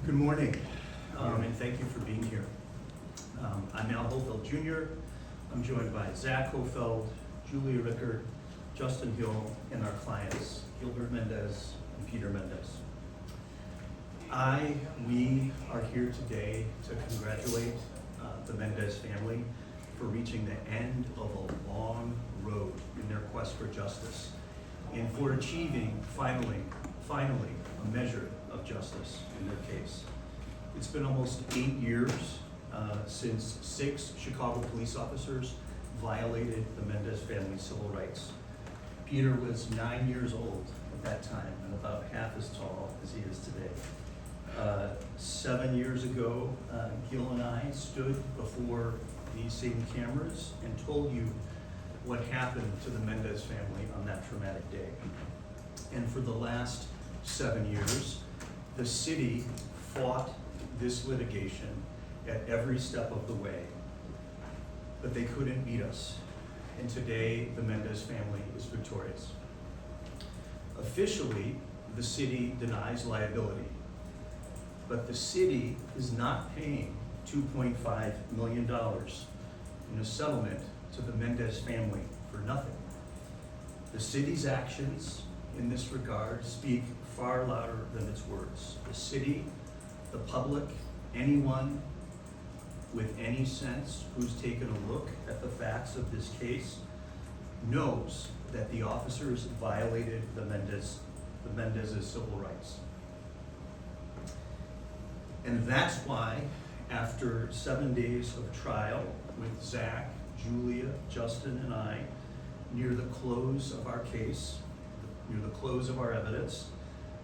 Good morning, and thank you for being here. I'm Al Hofeld Jr. I'm joined by Zach Hofeld, Julia Rickard, Justin Hill, and our clients, Gilbert Mendez and Peter Mendez. We are here today to congratulate the Mendez family for reaching the end of a long road in their quest for justice and for achieving finally a measure of justice in their case. It's been almost 8 years since 6 Chicago police officers violated the Mendez family's civil rights. Peter was 9 years old at that time and about half as tall as he is today. 7 years ago, Gil and I stood before these same cameras and told you what happened to the Mendez family on that traumatic day. And for the last 7 years, the city fought this litigation at every step of the way, but they couldn't beat us. And today, the Mendez family is victorious. Officially, the city denies liability, but the city is not paying $2.5 million in a settlement to the Mendez family for nothing. The city's actions in this regard speak far louder than its words. The city, the public, anyone with any sense who's taken a look at the facts of this case knows that the officers violated the Mendez's civil rights. And that's why, after 7 days of trial with Zach, Julia, Justin, and I, near the close of our case, near the close of our evidence,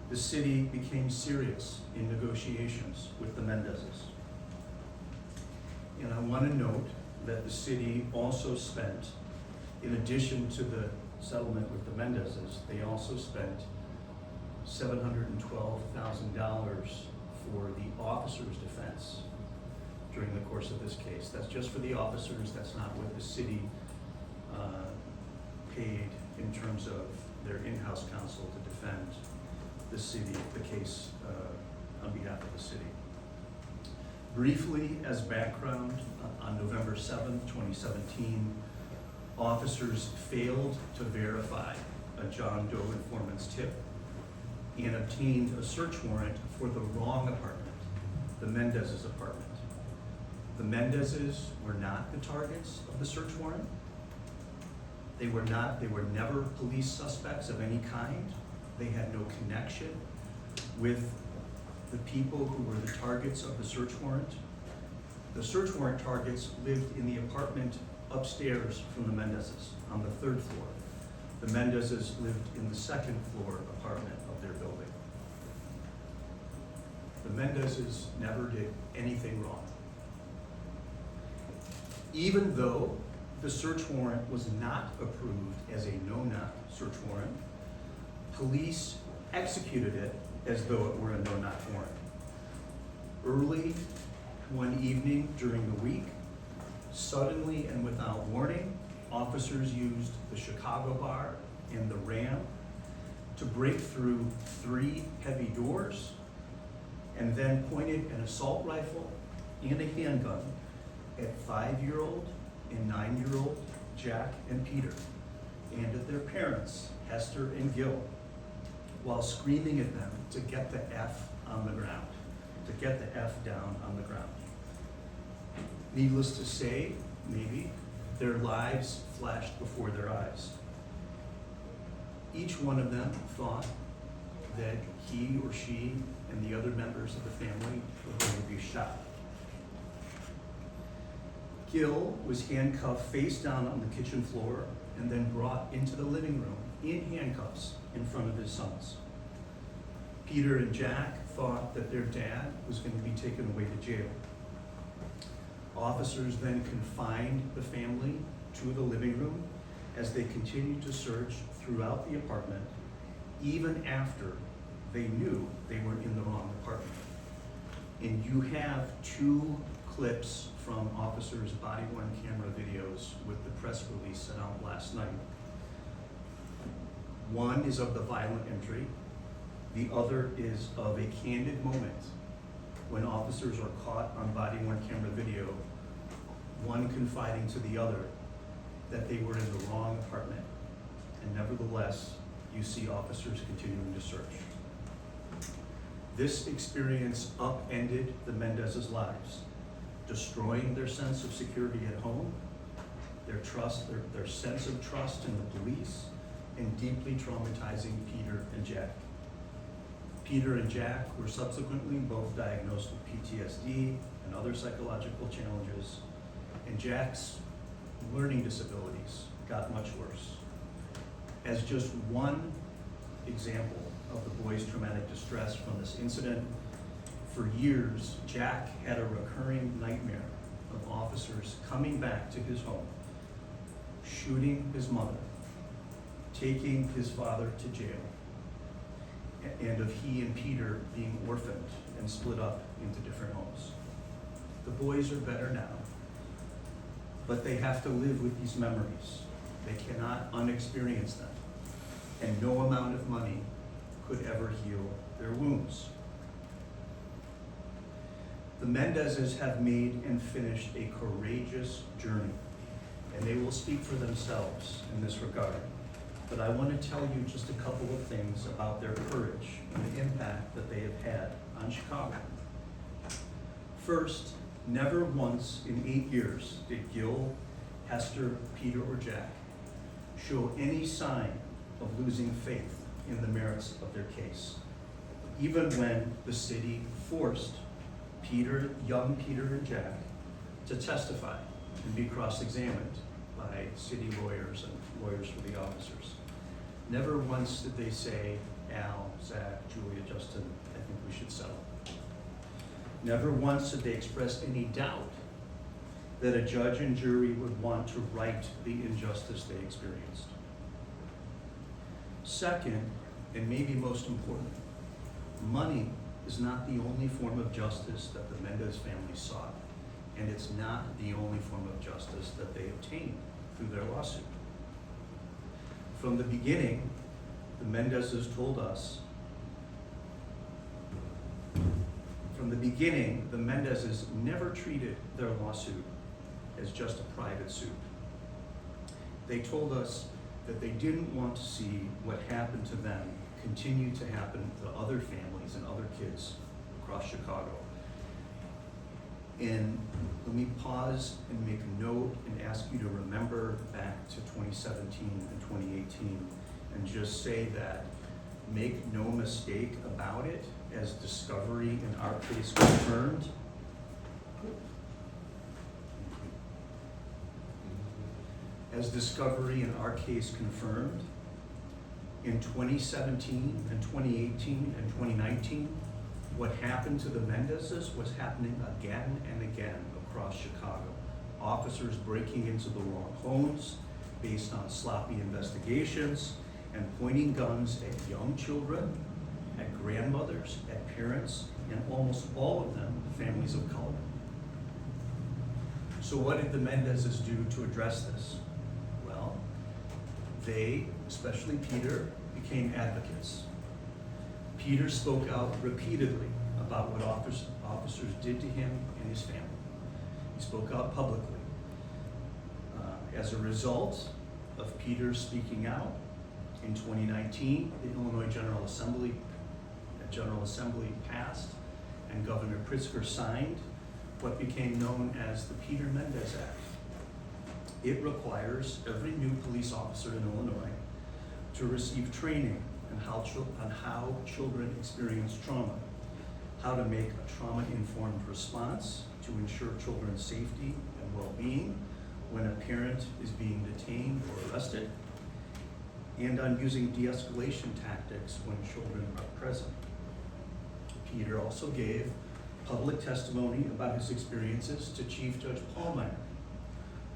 the city became serious in negotiations with the Mendezes. And I want to note that the city also spent, in addition to the settlement with the Mendezes, they also spent $712,000 for the officers' defense during the course of this case. That's just for the officers. That's not what the city paid in terms of their in-house counsel to defend the city, the case on behalf of the city. Briefly, as background, on November 7th, 2017, officers failed to verify a John Doe informant's tip and obtained a search warrant for the wrong apartment, the Mendez's apartment. The Mendezes were not the targets of the search warrant. They were never police suspects of any kind. They had no connection with the people who were the targets of the search warrant. The search warrant targets lived in the apartment upstairs from the Mendezes on the 3rd floor. The Mendezes lived in the 2nd floor apartment of their building. The Mendezes never did anything wrong. Even though the search warrant was not approved as a no-knock search warrant, police executed it as though it were a no-knock warrant. Early one evening during the week, suddenly and without warning, officers used the Chicago bar and the ramp to break through 3 heavy doors and then pointed an assault rifle and a handgun at 5-year-old and 9-year-old Jack and Peter and at their parents, Hester and Gil, while screaming at them to get the F on the ground, to get the F down on the ground. Needless to say, maybe, their lives flashed before their eyes. Each one of them thought that he or she and the other members of the family were going to be shot. Gil was handcuffed face down on the kitchen floor and then brought into the living room in handcuffs in front of his sons. Peter and Jack thought that their dad was going to be taken away to jail. Officers then confined the family to the living room as they continued to search throughout the apartment, even after they knew they were in the wrong apartment. And you have 2 clips from officers' body-worn camera videos with the press release sent out last night. One is of the violent entry. The other is of a candid moment when officers are caught on body-worn camera video, one confiding to the other that they were in the wrong apartment, and nevertheless, you see officers continuing to search. This experience upended the Mendez's lives, destroying their sense of security at home, their sense of trust in the police, and deeply traumatizing Peter and Jack. Peter and Jack were subsequently both diagnosed with PTSD and other psychological challenges, and Jack's learning disabilities got much worse. As just one example of the boy's traumatic distress from this incident, for years, Jack had a recurring nightmare of officers coming back to his home, shooting his mother, taking his father to jail, and of he and Peter being orphaned and split up into different homes. The boys are better now, but they have to live with these memories. They cannot unexperience them, and no amount of money could ever heal their wounds. The Mendezes have made and finished a courageous journey, and they will speak for themselves in this regard. But I want to tell you just a couple of things about their courage and the impact that they have had on Chicago. First, never once in 8 years did Gil, Hester, Peter, or Jack show any sign of losing faith in the merits of their case, even when the city forced young Peter and Jack to testify and be cross-examined by city lawyers and lawyers for the officers. Never once did they say, Al, Zach, Julia, Justin, I think we should settle. Never once did they express any doubt that a judge and jury would want to right the injustice they experienced. Second, and maybe most important, money is not the only form of justice that the Mendez family sought, and it's not the only form of justice that they obtained through their lawsuit. From the beginning, the Mendezes told us, the Mendezes never treated their lawsuit as just a private suit. They told us that they didn't want to see what happened to them continue to happen to other families and other kids across Chicago. And let me pause and make a note and ask you to remember back to 2017 and 2018 and just say that, make no mistake about it, as discovery in our case confirmed, in 2017 and 2018 and 2019, what happened to the Mendezes was happening again and again across Chicago. Officers breaking into the wrong homes based on sloppy investigations and pointing guns at young children, at grandmothers, at parents, and almost all of them families of color. So what did the Mendezes do to address this? Well, they, especially Peter, became advocates. Peter spoke out repeatedly about what officers did to him and his family. He spoke out publicly. As a result of Peter speaking out, in 2019, the Illinois General Assembly passed and Governor Pritzker signed what became known as the Peter Mendez Act. It requires every new police officer in Illinois to receive training on how children experience trauma, how to make a trauma-informed response to ensure children's safety and well-being when a parent is being detained or arrested, and on using de-escalation tactics when children are present. Peter also gave public testimony about his experiences to Chief Judge Pallmeyer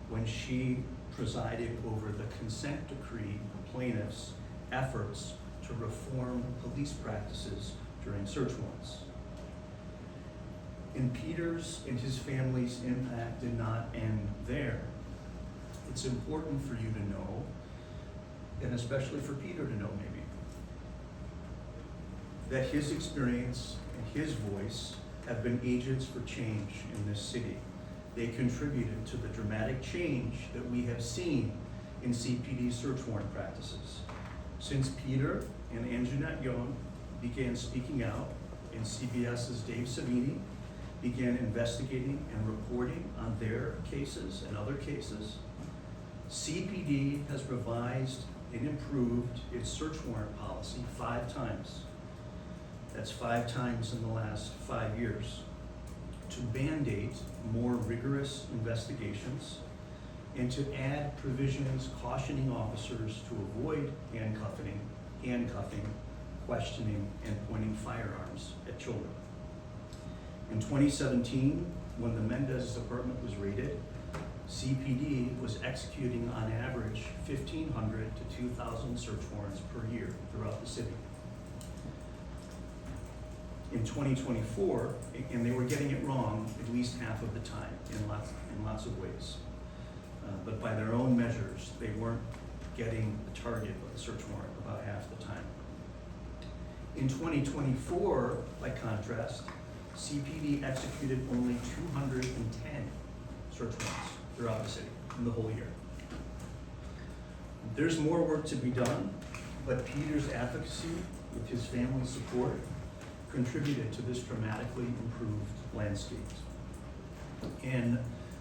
when she presided over the consent decree of plaintiffs' efforts to reform police practices during search warrants. And Peter's and his family's impact did not end there. It's important for you to know, and especially for Peter to know maybe, that his experience and his voice have been agents for change in this city. They contributed to the dramatic change that we have seen in CPD search warrant practices. Since Peter and Anjanette Young began speaking out, and CBS's Dave Savini began investigating and reporting on their cases and other cases, CPD has revised and improved its search warrant policy 5 times. That's 5 times in the last 5 years, to mandate more rigorous investigations and to add provisions cautioning officers to avoid handcuffing, questioning, and pointing firearms at children. In 2017, when the Mendez apartment was raided, CPD was executing on average 1,500 to 2,000 search warrants per year throughout the city. In 2024, and they were getting it wrong at least half of the time in lots of ways. But by their own measures, they weren't getting the target of the search warrant about half the time. In 2024, by contrast, CPD executed only 210 search warrants throughout the city in the whole year. There's more work to be done, but Peter's advocacy with his family's support contributed to this dramatically improved landscape. And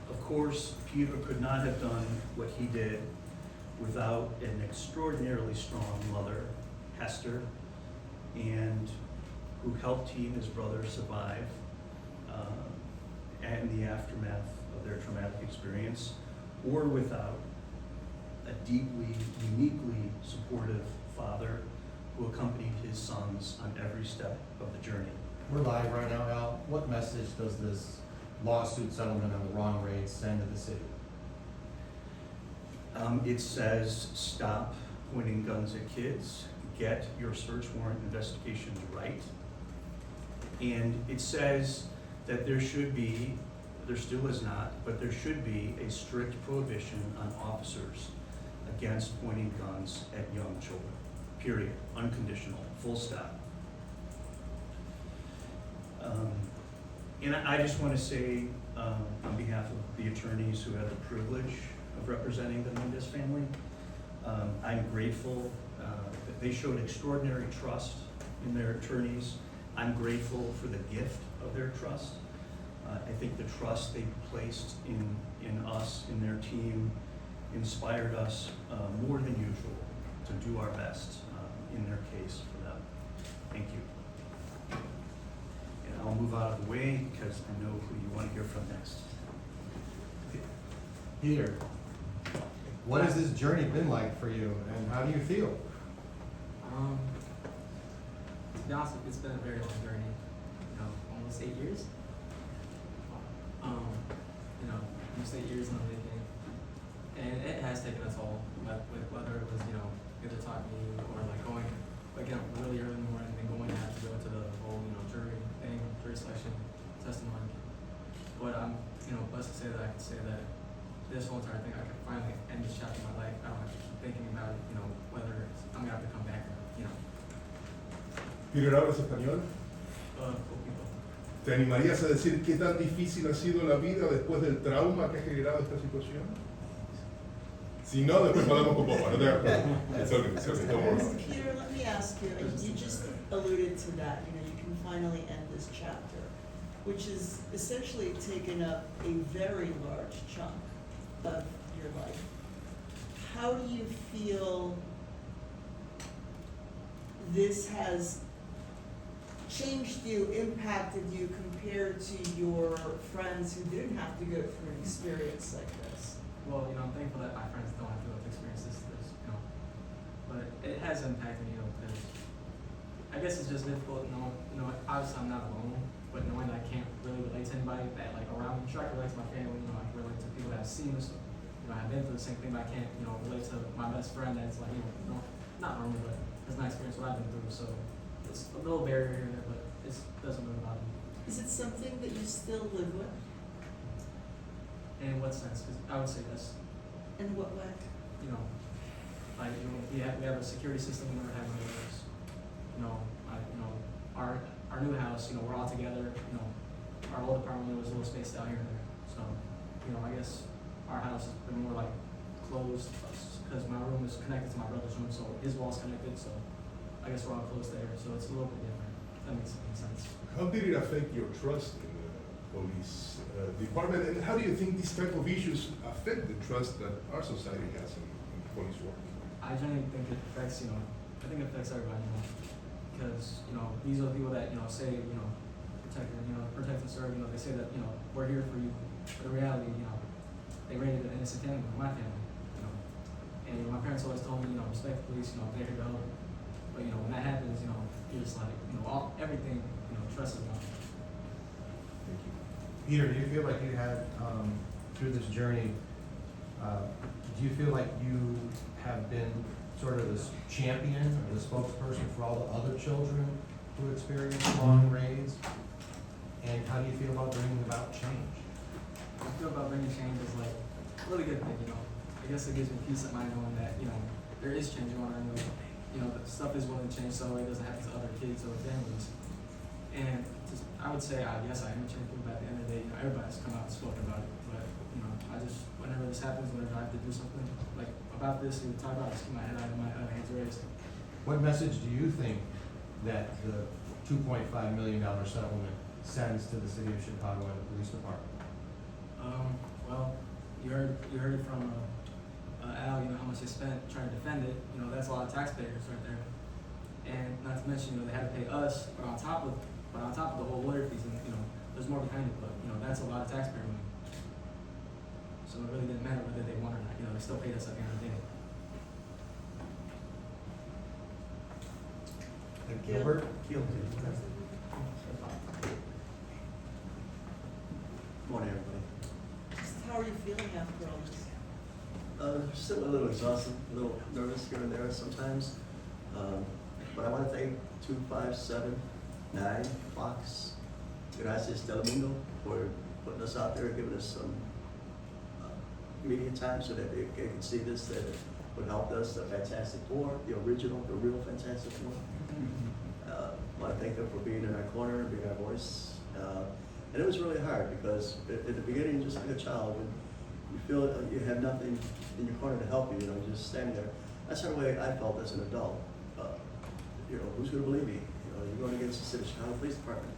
of course, Peter could not have done what he did without an extraordinarily strong mother, Hester, and who helped he and his brother survive in the aftermath of their traumatic experience, or without a deeply, uniquely supportive father who accompanied his sons on every step of the journey. We're live right now, Al. What message does this lawsuit settlement on the wrong rate send to the city? It says stop pointing guns at kids, get your search warrant investigations right. And it says that there should be, there still is not, but there should be a strict prohibition on officers against pointing guns at young children, period, unconditional, full stop. And I just want to say, on behalf of the attorneys who had the privilege of representing the Mendez family, I'm grateful that they showed extraordinary trust in their attorneys. I'm grateful for the gift of their trust. I think the trust they placed in us, in their team, inspired us more than usual to do our best in their case for them. Thank you. And I'll move out of the way because I know who you want to hear from next. Peter, what has this journey been like for you, and how do you feel? To be honest, it's been a very long journey. Almost 8 years. Almost 8 years in the making, and it has taken a toll. Whether it was either talking to you or waking up really early in the morning and going to have to go to the whole jury selection, testimony. But I'm blessed to say that I can say that this whole entire thing, I can finally end this chapter of my life. I don't have to keep thinking about whether I'm gonna have to come back. Peter, ¿hablas español? Poquito. ¿Te animarías a decir qué tan difícil ha sido la vida después del trauma que ha generado esta situación? Si no, después podemos con poco. No te hagas preocupes. It's okay. It's okay. Don't worry. Peter, let me ask you, you just alluded to that, you can finally end this chapter, which is essentially taken up a very large chunk of your life. How do you feel this has changed you, impacted you compared to your friends who didn't have to go through an experience like this? Well, I'm thankful that my friends don't have to go through experiences but it has impacted me, because I guess it's just difficult, obviously I'm not alone, but knowing that I can't really relate to anybody that around me. Sure, I can relate to my family, I can relate to people that have seen this, have been through the same thing, but I can't, relate to my best friend that's not normal, but has not experienced what I've been through, so it's a little barrier here and there, but it doesn't really bother me. Is it something that you still live with? In what sense? Because I would say yes. In what way? We have a security system. We never had one of those. Our new house. We're all together. our old apartment was a little spaced out here and there. So, you know, I guess our house has been more like closed, because my room is connected to my brother's room, so his wall's connected, so I guess we're all close there, so it's a little bit different. If that makes any sense. How did it affect your trust in the police department, and how do you think these type of issues affect the trust that our society has in police work? I generally think it affects, you know, I think it affects everybody, you know, because, you know, these are the people that, you know, say, you know, protect and serve, you know, they say that, you know, we're here for you, but in reality, you know, they raided an innocent family, my family, you know, and, you know, my parents always told me, you know, respect the police, you know, they're here to help, but, you know, when that happens, you know, you're just like, you know, everything, you know, trust is gone. Thank you. Peter, do you feel like you had, through this journey, do you feel like you have been sort of this champion or the spokesperson for all the other children who experience long raids? And how do you feel about bringing about change? I feel about bringing change is like a really good thing, you know. I guess it gives me peace of mind knowing that, you know, there is change going on, you know, the stuff is willing to change so it doesn't happen to other kids or families. And just, I would say, yes, I am a champion, but at the end of the day, you know, everybody's come out and spoken about it. But, you know, I just, whenever this happens, whenever I have to do something like about this, you talk about it, just keep my head out and my hands raised. What message do you think that the $2.5 million settlement sends to the city of Chicago and the police department? Well, you heard it from Al, you know, how much they spent trying to defend it. You know, that's a lot of taxpayers right there. And not to mention, you know, they had to pay us, but on top of the whole lawyer fees, and, you know, there's more behind it, but, you know, that's a lot of taxpayer money. So it really didn't matter whether they won or not, you know, they still paid us at the end of the day. And Gilbert? Guilty. Morning, everybody. Just how are you feeling after all this? Still a little exhausted, a little nervous here and there sometimes. But I want to thank 2579 Fox, Gracias Telemundo, for putting us out there, giving us some media time so that they can see this, that it would help us, the Fantastic Four, the original, the real Fantastic Four. I want to thank them for being in our corner, being our voice. And it was really hard because at the beginning, just like a child, when you feel you have nothing in your corner to help you, you know, you're just standing there. That's the way I felt as an adult. You know, who's going to believe me? You know, you're going against the city of Chicago Police Department.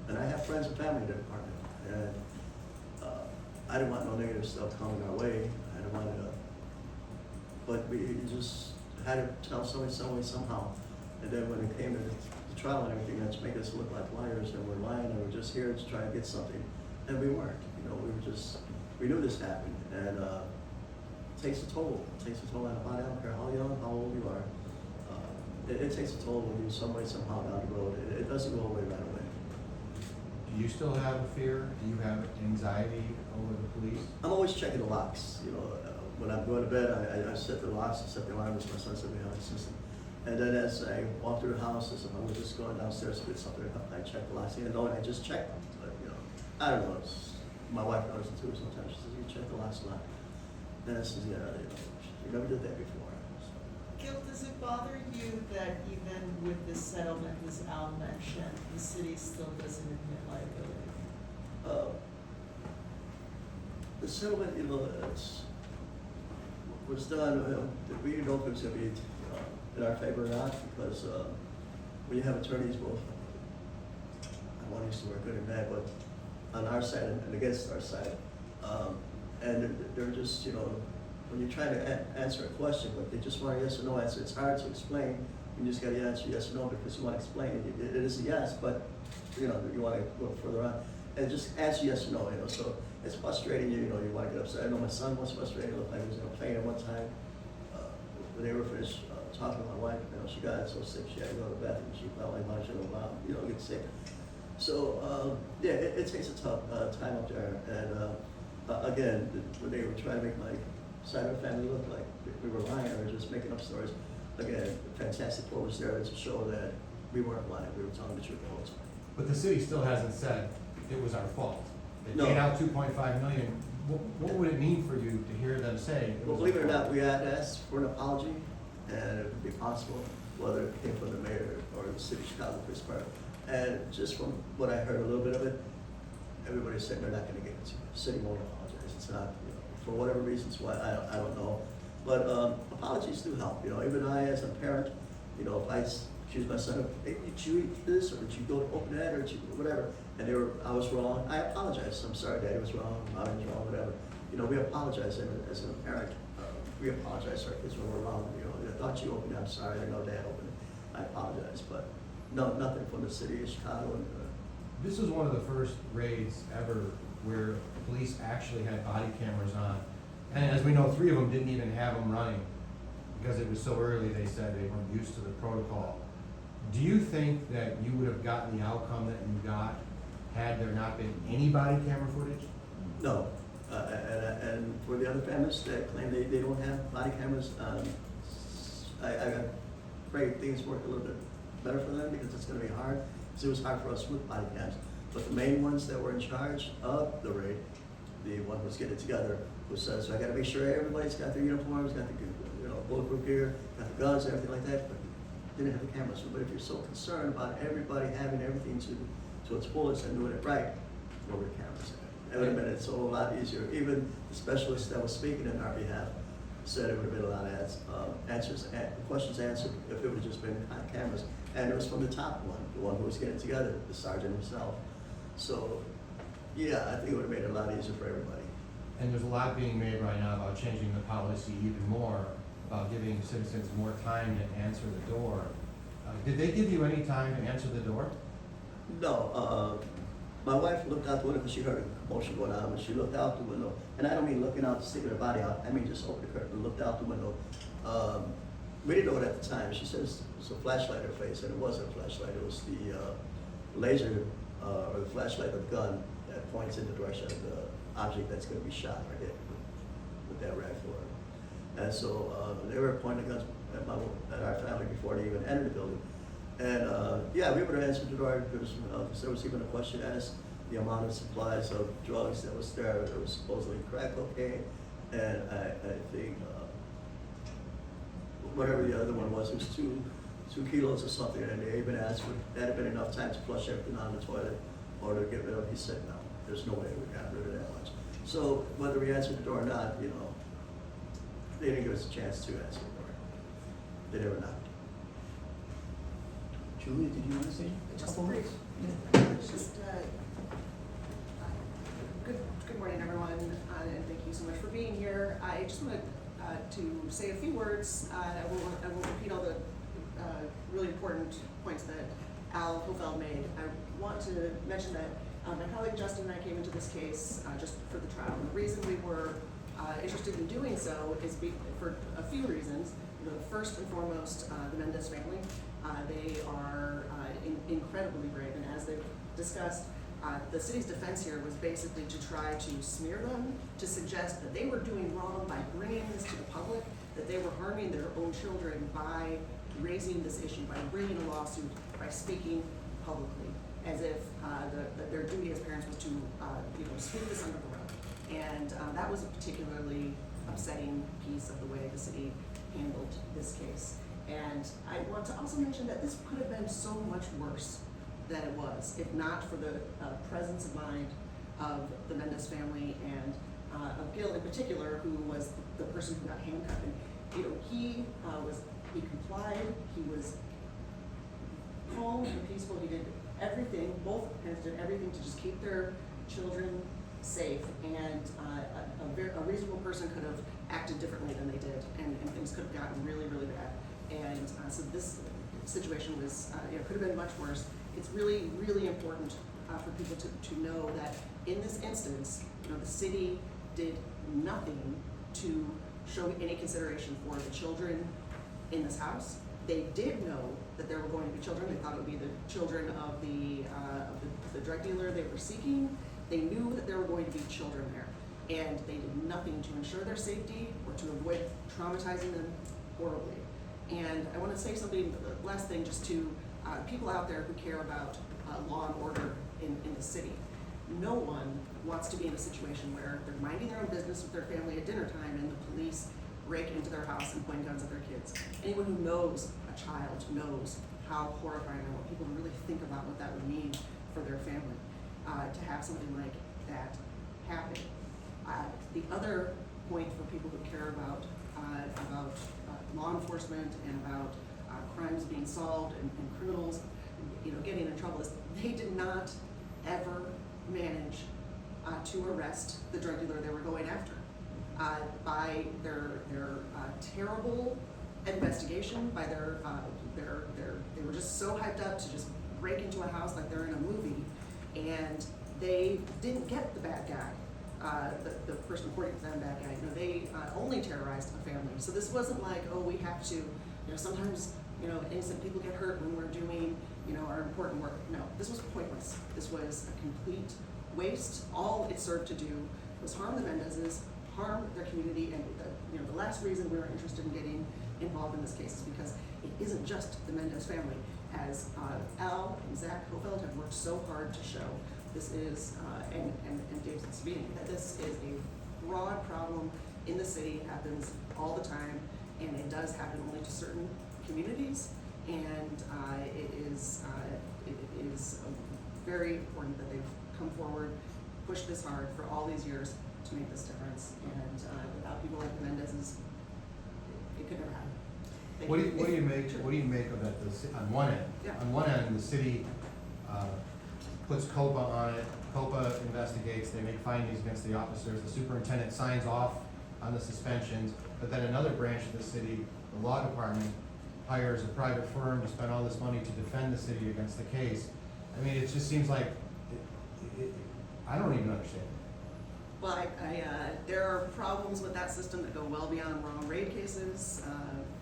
And I have friends and family in the department. And I didn't want no negative stuff coming our way. I didn't want it to, but we just had to tell somebody some way, somehow. And then when it came to the trial and everything, that's make us look like liars, and we're lying, and we're just here to try to get something. And we weren't. You know, we knew this happened. And it takes a toll. It takes a toll on a body. I don't care how young, how old you are. It takes a toll when you some way, somehow down the road. It doesn't go away right away. Do you still have a fear? Do you have anxiety over the police? I'm always checking the locks. You know, when I'm going to bed, I set the locks, I set the alarm, as my son said behind the system. And then as I walk through the house, as if I was just going downstairs to get something, I check the locks. Even though I just check them, but you know, I don't know. My wife knows it too. Sometimes she says, "You check the locks a lot." And I says, "Yeah, you know, you never did that before." Gil, does it bother you that even with this settlement, as Al mentioned, the city still doesn't admit liability? The settlement, you know, was done. We didn't know if it was going to be in our favor or not, because when you have attorneys, both, I want to use the word good and bad, but on our side and against our side, and they're just, you know, when you're trying to answer a question, but they just want a yes or no answer. It's hard to explain. You just got to answer yes or no because you want to explain it. It is a yes, but you know you want to go further on, and just answer yes or no. You know, so it's frustrating. You know, you want to get upset. I know my son was frustrated. It looked like he was in a plane at one time. When they were finished talking to my wife, you know, she got so sick she had to go to the bathroom. She felt like she was about, you know, get sick. So yeah, it takes a tough time up there, and again, when they were trying to make my side of the family look like we were lying or just making up stories. Again, the Fantastic Four was there to show that we weren't lying, we were telling the truth the whole time. But the city still hasn't said it was our fault. They No. paid out $2.5 million. What would it mean for you to hear them say? Well, believe it or not, we had asked for an apology, and it would be possible, whether it came from the mayor or the city of Chicago Police Department, And just from what I heard, a little bit of it, everybody's saying they're not gonna get it. The city won't apologize. It's not, you know, for whatever reasons why, I don't know. But apologies do help, you know. Even I, as a parent, you know, if I accuse my son of, hey, did you eat this, or did you go to open that, or did you, whatever, and I was wrong, I apologize. I'm sorry, Daddy was wrong, Mommy was wrong, whatever. You know, we apologize as a parent. We apologize to our kids when we're wrong. You know, I thought you opened it, I'm sorry, I know Dad opened it. I apologize, but no, nothing from the city of Chicago. And, This was one of the first raids ever where police actually had body cameras on. And as we know, 3 of them didn't even have them running because it was so early, they said they weren't used to the protocol. Do you think that you would have gotten the outcome that you got had there not been any body camera footage? No, and for the other families that claim they don't have body cameras, I pray things work a little bit better for them because it's gonna be hard, because it was hard for us with body cams. But the main ones that were in charge of the raid, the one who was getting it together, who says, so I gotta make sure everybody's got their uniforms, got the, you know, bulletproof gear, got the guns, everything like that, but didn't have the cameras. But if you're so concerned about everybody having everything to its fullest and doing it right, where were the cameras at? It would have been a lot easier. Even the specialist that was speaking in our behalf said it would have been a lot of questions answered if it would have just been on cameras. And it was from the top one, the one who was getting together, the sergeant himself. So, yeah, I think it would have made it a lot easier for everybody. And there's a lot being made right now about changing the policy even more, about giving citizens more time to answer the door. Did they give you any time to answer the door? No, my wife looked out the window because she heard a commotion going on, and she looked out the window. And I don't mean looking out, sticking her body out. I mean just opened the curtain and looked out the window. We didn't know it at the time. She says it was a flashlight in her face, and it wasn't a flashlight. It was the laser or the flashlight of the gun that points in the direction of the object that's going to be shot or hit with that rifle. And so they were pointing guns at our family before they even entered the building. And yeah, we would have answered the door because there was even a question asked the amount of supplies of drugs that was there. There was supposedly crack cocaine, and I think whatever the other one was, it was 2 kilos or something. And they even asked if that had been enough time to flush everything down the toilet or to get rid of it. He said no, there's no way we got rid of that much. So whether we answered the door or not, you know, they didn't give us a chance to answer the door. They never knocked. Julia, did you want to say a Just couple brief. words? Just, good morning, everyone, and thank you so much for being here. I just wanted to say a few words. I won't repeat all the really important points that Al Hofeld made. I want to mention that my colleague Justin and I came into this case just for the trial. And the reason we were interested in doing so is for a few reasons. You know, first and foremost, the Mendez family. They are incredibly brave, and as they've discussed, the city's defense here was basically to try to smear them, to suggest that they were doing wrong by bringing this to the public, that they were harming their own children by raising this issue, by bringing a lawsuit, by speaking publicly, as if their duty as parents was to sweep this under the rug. And that was a particularly upsetting piece of the way the city handled this case. And I want to also mention that this could have been so much worse than it was, if not for the presence of mind of the Mendez family and of Gil in particular, who was the person who got handcuffed. And, you know, he complied, he was calm and peaceful, he did everything, both parents did everything to just keep their children safe, and a reasonable person could have acted differently than they did, and things could have gotten really, really bad. And so this situation was, could have been much worse. It's really, really important for people to know that in this instance, the city did nothing to show any consideration for the children in this house. They did know that there were going to be children. They thought it would be the children of the drug dealer they were seeking. They knew that there were going to be children there, and they did nothing to ensure their safety or to avoid traumatizing them horribly. And I want to say something, the last thing, just to people out there who care about law and order in the city. No one wants to be in a situation where they're minding their own business with their family at dinner time and the police break into their house and point guns at their kids. Anyone who knows a child knows how horrifying and what people really think about what that would mean for their family, to have something like that happen. The other point for people who care about law enforcement and about crimes being solved and criminals, getting in trouble is they did not ever manage to arrest the drug dealer they were going after. By their terrible investigation, by they were just so hyped up to just break into a house like they're in a movie, and they didn't get the bad guy, the person reporting to them bad guy. They only terrorized a family. So this wasn't like, oh, we have to, sometimes, innocent people get hurt when we're doing, our important work. No, this was pointless. This was a complete waste. All it served to do was harm the Mendezes, harm their community, and the last reason we were interested in getting involved in this case is because it isn't just the Mendez family. As Al and Zach Hofeld have worked so hard to show, this is, and Dave Savini, that this is a broad problem in the city, happens all the time, and it does happen only to certain communities, and it is very important that they've come forward, pushed this hard for all these years to make this difference, and without people like the Mendezes, it could never happen. What do you make of that? On one end, Yeah. on one end, the city puts COPA on it. COPA investigates. They make findings against the officers. The superintendent signs off on the suspensions. But then another branch of the city, the law department, hires a private firm to spend all this money to defend the city against the case. I mean, it just seems like I don't even understand. Well, there are problems with that system that go well beyond wrong raid cases.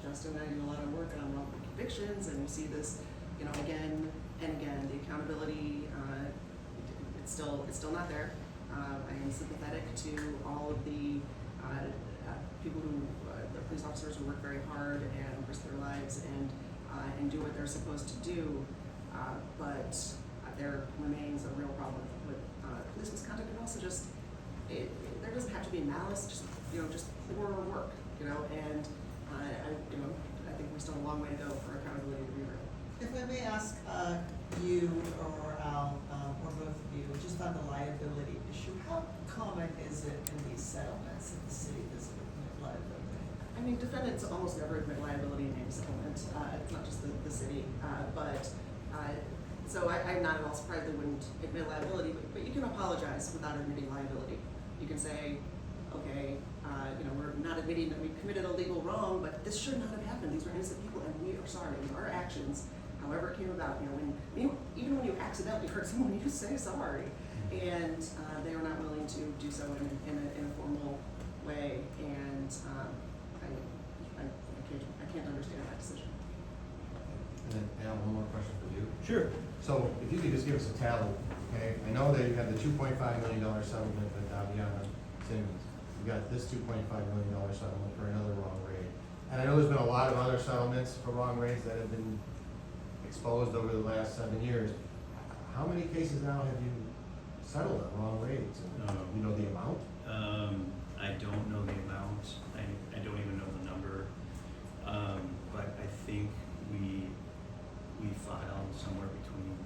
Justin and I do a lot of work on wrongful convictions, and you see this, again and again. The accountability, it's still not there. I am sympathetic to all of the people who, the police officers who work very hard and risk their lives and do what they're supposed to do. But there remains a real problem with police misconduct, and also just there doesn't have to be malice, just poor work, and I think we still have a long way to go for accountability to be real. If I may ask you or Al, or both of you, just on the liability issue, how common is it in these settlements that the city doesn't admit liability? I mean, defendants almost never admit liability in any settlement. It's not just the city, so I'm not at all surprised they wouldn't admit liability, but you can apologize without admitting liability. You can say, okay, we're not admitting that we committed a legal wrong, but this should not have happened. These were innocent people, and we are sorry. Our actions, however it came about, even when you accidentally hurt someone, you say sorry, and they are not willing to do so in a formal way, and I can't understand that decision. And then, Al, one more question for you. Sure. So if you could just give us a tally, okay? I know that you have the $2.5 million settlement with Aviana Simmons. You got this $2.5 million settlement for another wrong raid. And I know there's been a lot of other settlements for wrong raids that have been exposed over the last 7 years. How many cases now have you settled on wrong raids? You know the amount? I don't know the amount. I don't even know the number. But I think we filed somewhere between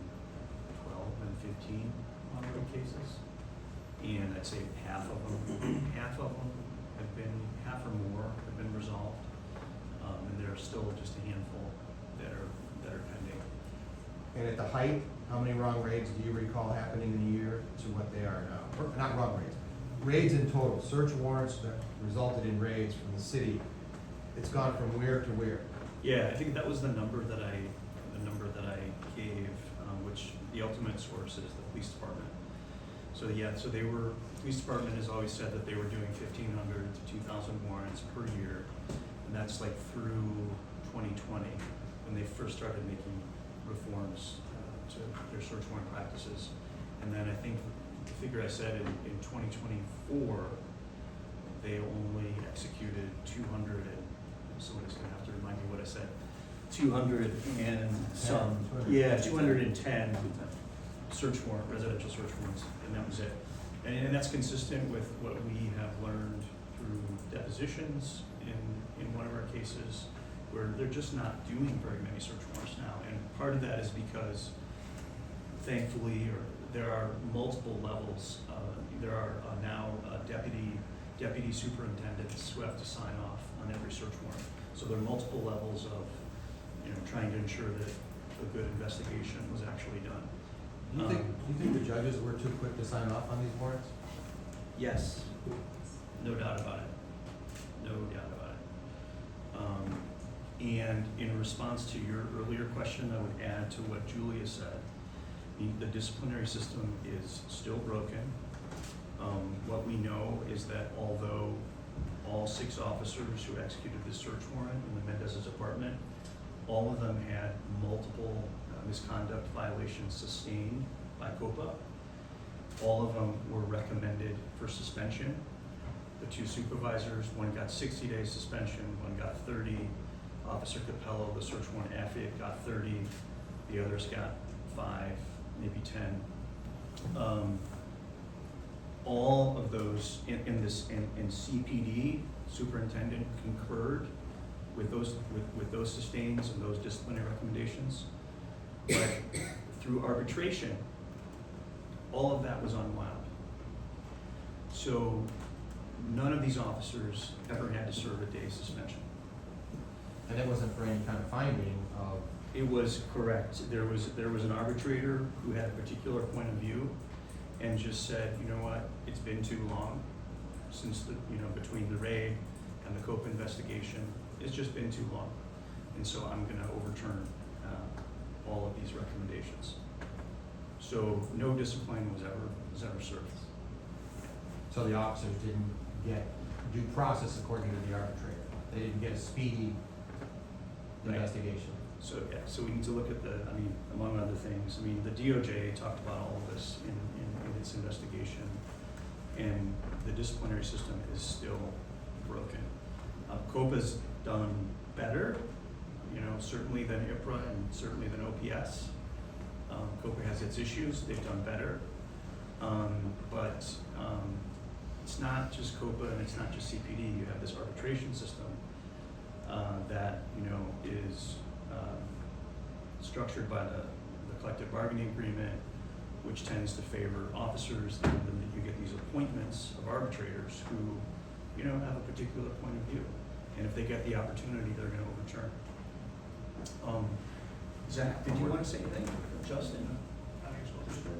12 and 15 on-road cases, and I'd say half or more have been resolved, and there are still just a handful that are pending. And at the height, how many wrong raids do you recall happening in a year to what they are now? Or, not wrong raids, raids in total, search warrants that resulted in raids from the city. It's gone from where to where? Yeah, I think that was the number that I gave, which the ultimate source is the police department. So the police department has always said that they were doing 1,500 to 2,000 warrants per year, and that's like through 2020 when they first started making reforms to their search warrant practices. And then I think the figure I said in 2024, they only executed 200 and somebody's gonna have to remind me what I said. 200 and some, 210 search warrant, residential search warrants, and that was it. And that's consistent with what we have learned through depositions in one of our cases, where they're just not doing very many search warrants now. And part of that is because thankfully, there are multiple levels. There are now deputy superintendents who have to sign off on every search warrant. So there are multiple levels of, trying to ensure that a good investigation was actually done. Do you think the judges were too quick to sign off on these warrants? Yes, no doubt about it. No doubt about it. And in response to your earlier question, I would add to what Julia said. The disciplinary system is still broken. What we know is that although all 6 officers who executed this search warrant in the Mendez's apartment, all of them had multiple misconduct violations sustained by COPA. All of them were recommended for suspension. The 2 supervisors, one got 60 days suspension, one got 30. Officer Capello, the search warrant affidavit, got 30. The others got 5, maybe 10. All of those in CPD, superintendent concurred with those sustains and those disciplinary recommendations. But through arbitration, all of that was unwound. So none of these officers ever had to serve a day's suspension. And it wasn't for any kind of finding of, It was correct. There was an arbitrator who had a particular point of view and just said, you know what, it's been too long since between the raid and the COPA investigation. It's just been too long. And so I'm gonna overturn all of these recommendations. So no discipline was ever served. so the officers didn't get due process according to the arbitrator. They didn't get a speedy Right. investigation. So, yeah, so we need to look at among other things, the DOJ talked about all of this in its investigation, and the disciplinary system is still broken. COPA's done better, certainly than IPRA and certainly than OPS. COPA has its issues, they've done better. But it's not just COPA and it's not just CPD, you have this arbitration system that is structured by the collective bargaining agreement, which tends to favor officers, and then you get these appointments of arbitrators who have a particular point of view, and if they get the opportunity, they're going to overturn. Zach, did you want to say anything? Justin? Mr.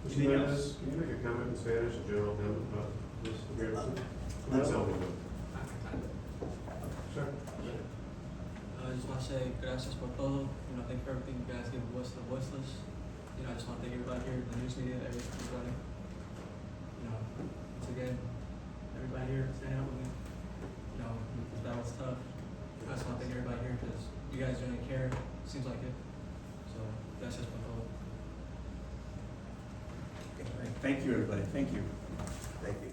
Anything else? Mendez, can you make a comment in Spanish, a general comment about this agreement? Please help me with it. Sure. I just want to say gracias por todo. Thank you for everything you guys give voice to the voiceless. I just want to thank everybody here, the news media, everybody. Once again, everybody here standing up with me. This battle's tough. I just want to thank everybody here because you guys really care. Seems like it. So gracias por todo. Thank you, everybody. Thank you. Thank you.